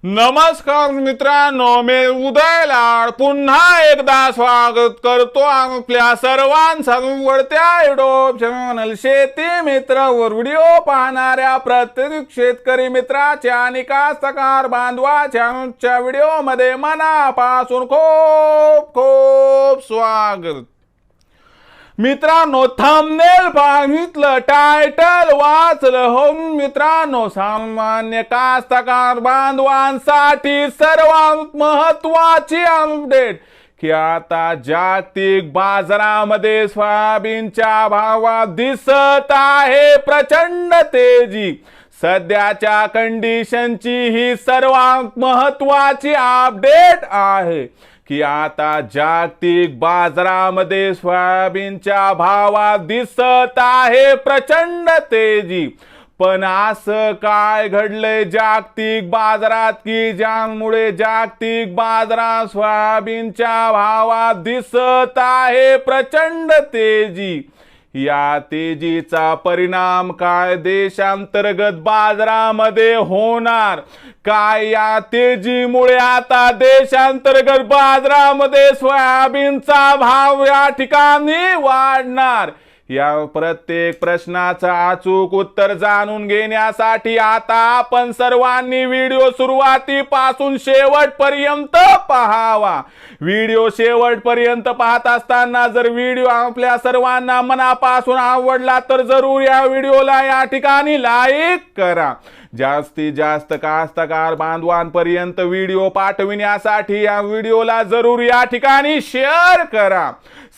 नमस्कार मित्रांनो, मी उदय लाड पुन्हा एकदा स्वागत करतो आपल्या सर्वांचं वडत्या युट्यूब चॅनल शेती मित्रावर व्हिडिओ पाहणाऱ्या प्रत्येक शेतकरी मित्राच्या आणि कास्तकार बांधवाच्या आजच्या व्हिडिओमध्ये मनापासून खूप खूप स्वागत। मित्रांनो, थंबनेल पाहितलं, टायटल वाचलं हो मित्रांनो, सामान्य कास्तकार बांधवांसाठी सर्वात महत्त्वाची अपडेट की आता जागतिक बाजारामध्ये सोयाबीनच्या भावात दिसत आहे प्रचंड तेजी। सध्याच्या कंडिशनची ही सर्वात महत्त्वाची अपडेट आहे की आता जागतिक बाजारामध्ये सोयाबीनच्या भावात दिसत आहे प्रचंड तेजी। पण असं काय घडलंय जागतिक बाजारात की ज्यामुळे जागतिक बाजारात सोयाबीनच्या भावात दिसत आहे प्रचंड तेजी? या तेजीचा परिणाम काय देशांतर्गत बाजारामध्ये होणार? काय या तेजीमुळे आता देशांतर्गत बाजारामध्ये सोयाबीनचा भाव या ठिकाणी वाढणार? या प्रत्येक प्रश्नाचं अचूक उत्तर जाणून घेण्यासाठी आता आपण सर्वांनी व्हिडिओ सुरुवातीपासून शेवटपर्यंत पाहावा। व्हिडिओ शेवटपर्यंत पाहत असताना जर व्हिडिओ आपल्या सर्वांना मनापासून आवडला तर जरूर या व्हिडिओला या ठिकाणी लाईक करा। जास्तीत जास्त कास्तकार बांधवांपर्यंत व्हिडिओ पाठविण्यासाठी या व्हिडिओला जरूर या ठिकाणी शेअर करा।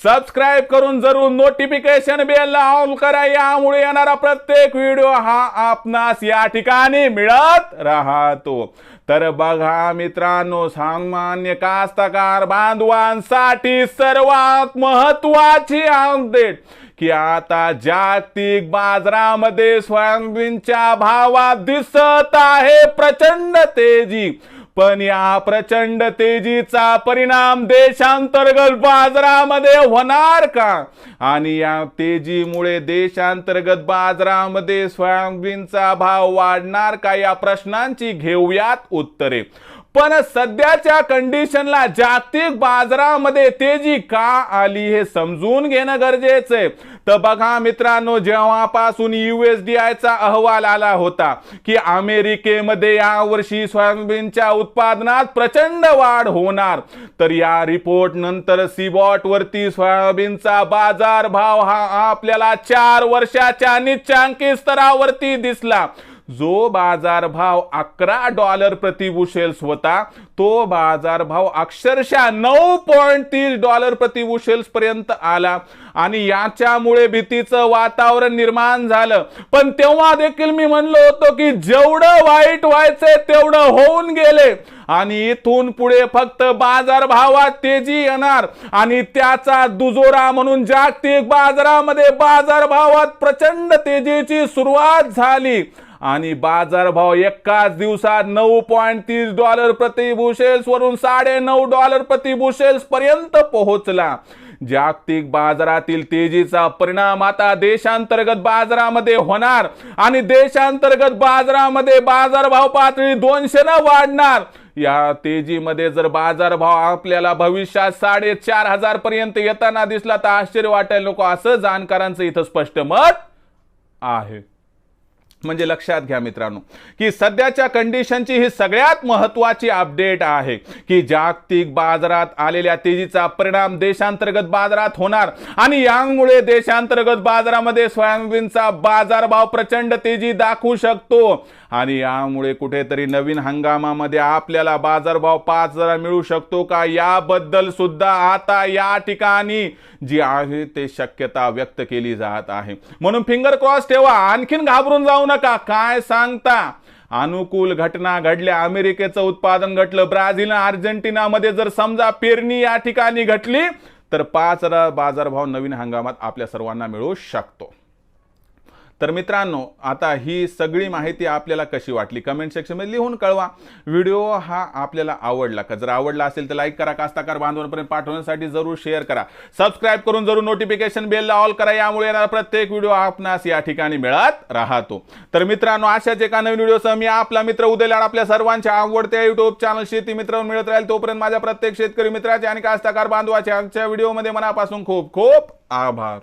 सबस्क्राइब करून जरूर नोटिफिकेशन बेल ऑन करा, यामुळे येणारा प्रत्येक व्हिडिओ हा आपणास या ठिकाणी मिळत राहतो। तर बघा मित्रांनो, सामान्य कास्तकार बांधवांसाठी सर्वात महत्त्वाची अपडेट की आता जागतिक बाजारामध्ये सोयाबीनच्या भावात दिसत आहे प्रचंड तेजी। पण या प्रचंड तेजीचा परिणाम देशांतर्गत बाजारामध्ये होणार का? आणि या तेजीमुळे देशांतर्गत बाजारामध्ये सोयाबीनचा भाव वाढणार का? या प्रश्नांची घेऊयात उत्तरे। पण सध्याच्या कंडिशनला जागतिक बाजारामध्ये तेजी का आली हे समजून घेणं गरजेचं आहे। तर बघा मित्रांनो, जेव्हापासून USDI चा अहवाल आला होता की अमेरिकेमध्ये यावर्षी सोयाबीनच्या उत्पादनात प्रचंड वाढ होणार, तर या रिपोर्ट नंतर सीबॉट वरती सोयाबीनचा बाजार भाव हा आपल्याला 4 वर्षाच्या निच्चांकी स्तरावरती दिसला। जो बाजार भाव $11 प्रति बुशेल्स होता, तो बाजार भाव अक्षरशः $9.30 प्रति बुशेल्स पर्यंत आला आणि याच्यामुळे भीतीचं वातावरण निर्माण झालं। पण तेव्हा देखील मी म्हणलो होतो की जेवढं वाईट व्हायचंय तेवढं होऊन गेले आणि इथून पुढे फक्त बाजार भावात तेजी येणार आणि त्याचा दुजोरा म्हणून जागतिक बाजारामध्ये बाजार भावात प्रचंड तेजीची सुरुवात झाली आणि बाजारभाव एकाच दिवसात $9.30 प्रति बुशेल्स वरून $9.5 प्रति बुशेल्स पर्यंत पोहोचला। जागतिक बाजारातील तेजीचा परिणाम आता देशांतर्गत बाजारामध्ये होणार आणि देशांतर्गत बाजारामध्ये बाजारभाव पातळी 200 ने वाढणार। या तेजीमध्ये जर बाजारभाव आपल्याला भविष्यात 4,500 पर्यंत येताना दिसला तर आश्चर्य वाटायला नको, असं जाणकारांचं इथं स्पष्ट मत आहे। म्हणजे लक्षात घ्या मित्रांनो की सध्याच्या कंडिशनची ही सगळ्यात महत्त्वाची अपडेट आहे की जागतिक बाजारात आलेल्या तेजीचा परिणाम देशांतर्गत बाजारात होणार आणि यामुळे देशांतर्गत बाजारामध्ये सोयाबीनचा बाजारभाव प्रचंड तेजी दाखवू शकतो आणि यामुळे कुठेतरी नवीन हंगामामध्ये आपल्याला बाजारभाव 5,000 मिळू शकतो का, याबद्दल सुद्धा आता या ठिकाणी जी आहे ते शक्यता व्यक्त केली जात आहे। म्हणून फिंगर क्रॉस ठेवा, आणखीन घाबरून जाऊ नका। काय सांगता? अनुकूल घटना घडल्या, अमेरिकेचं उत्पादन घटलं, ब्राझील आणि अर्जेंटिनामध्ये जर समजा पेरणी या ठिकाणी घटली तर 5,000 बाजारभाव नवीन हंगामात आपल्या सर्वांना मिळू शकतो। तर मित्रांनो, आता ही सगळी माहिती आपल्याला कशी वाटली कमेंट सेक्शनमध्ये लिहून कळवा. व्हिडिओ हा आपल्याला आवडला का? जर आवडला असेल तर लाईक करा, कास्तकार बांधवांपर्यंत पाठवण्यासाठी जरूर शेअर करा, सबस्क्राईब करून जरूर नोटिफिकेशन बेलला ऑल करा. यामुळे येणारा प्रत्येक व्हिडिओ आपणास या ठिकाणी मिळत राहतो. तर मित्रांनो, अशाच एका नवीन व्हिडिओसह मी आपला मित्र उदय लाड आपल्या सर्वांच्या आवडत्या युट्यूब चॅनल शेती मित्र मिळत राहील. तोपर्यंत माझ्या प्रत्येक शेतकरी मित्राचे आणि कास्तकार बांधवाच्या आजच्या व्हिडिओमध्ये मनापासून खूप खूप आभार.